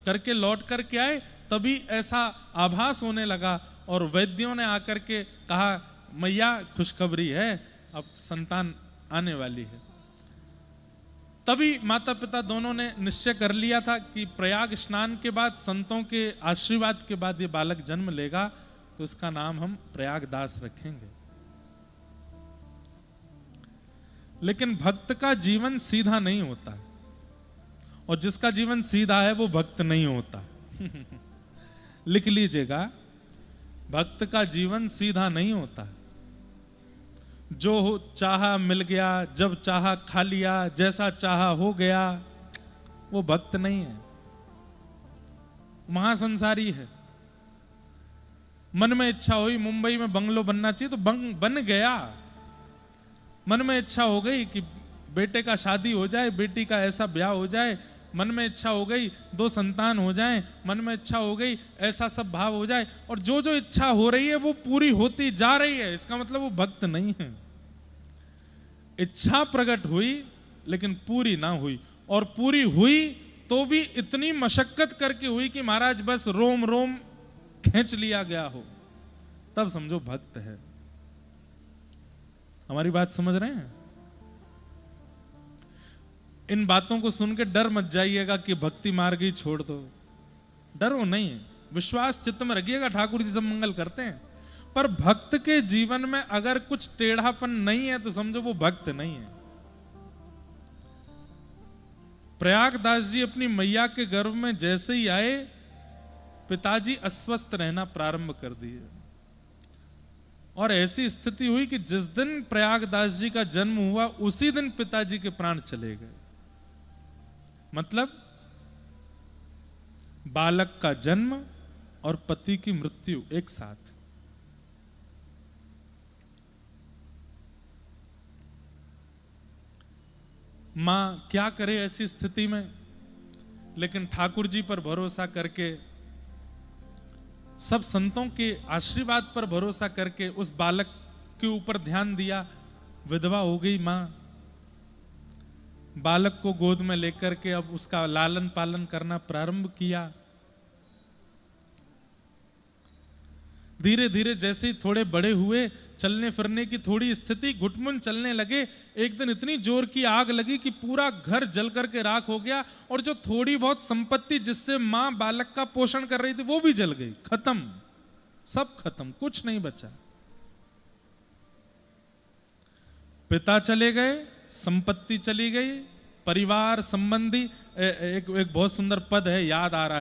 करके लौट करके आए, तभी ऐसा आभास होने लगा और वैद्यों ने आकर के कहा, मैया खुशखबरी है, अब संतान आने वाली है। तभी माता पिता दोनों ने निश्चय कर लिया था कि प्रयाग स्नान के बाद, संतों के आशीर्वाद के बाद ये बालक जन्म लेगा, तो इसका नाम हम प्रयागदास रखेंगे। लेकिन भक्त का जीवन सीधा नहीं होता, और जिसका जीवन सीधा है वो भक्त नहीं होता। लिख लीजिएगा, भक्त का जीवन सीधा नहीं होता। जो चाहा मिल गया, जब चाहा खा लिया, जैसा चाहा हो गया, वो भक्त नहीं है, महासंसारी है। मन में इच्छा हुई मुंबई में बंगलो बनना चाहिए तो बन गया। मन में इच्छा हो गई कि बेटे का शादी हो जाए, बेटी का ऐसा ब्याह हो जाए, मन में इच्छा हो गई 2 संतान हो जाएं, मन में इच्छा हो गई ऐसा सब भाव हो जाए, और जो जो इच्छा हो रही है वो पूरी होती जा रही है, इसका मतलब वो भक्त नहीं है। इच्छा प्रकट हुई लेकिन पूरी ना हुई, और पूरी हुई तो भी इतनी मशक्कत करके हुई कि महाराज बस रोम रोम खींच लिया गया हो, तब समझो भक्त है। हमारी बात समझ रहे हैं? इन बातों को सुन के डर मत जाइएगा कि भक्ति मार्ग ही छोड़ दो, डरो नहीं, विश्वास चित्त में रखिएगा, ठाकुर जी सब मंगल करते हैं। पर भक्त के जीवन में अगर कुछ टेढ़ापन नहीं है तो समझो वो भक्त नहीं है। प्रयागदास जी अपनी मैया के गर्भ में जैसे ही आए, पिताजी अस्वस्थ रहना प्रारंभ कर दिए, और ऐसी स्थिति हुई कि जिस दिन प्रयागदास जी का जन्म हुआ उसी दिन पिताजी के प्राण चले गए। मतलब बालक का जन्म और पति की मृत्यु एक साथ। मां क्या करे ऐसी स्थिति में, लेकिन ठाकुर जी पर भरोसा करके, सब संतों के आशीर्वाद पर भरोसा करके उस बालक के ऊपर ध्यान दिया। विधवा हो गई मां, बालक को गोद में लेकर के अब उसका लालन पालन करना प्रारंभ किया। धीरे धीरे जैसे ही थोड़े बड़े हुए, चलने फिरने की थोड़ी स्थिति, घुटमुन चलने लगे, एक दिन इतनी जोर की आग लगी कि पूरा घर जल करके राख हो गया, और जो थोड़ी बहुत संपत्ति जिससे मां बालक का पोषण कर रही थी वो भी जल गई, खत्म, सब खत्म, कुछ नहीं बचा। पिता चले गए, संपत्ति चली गई, परिवार संबंधी, एक बहुत सुंदर पद है, याद आ रहा है।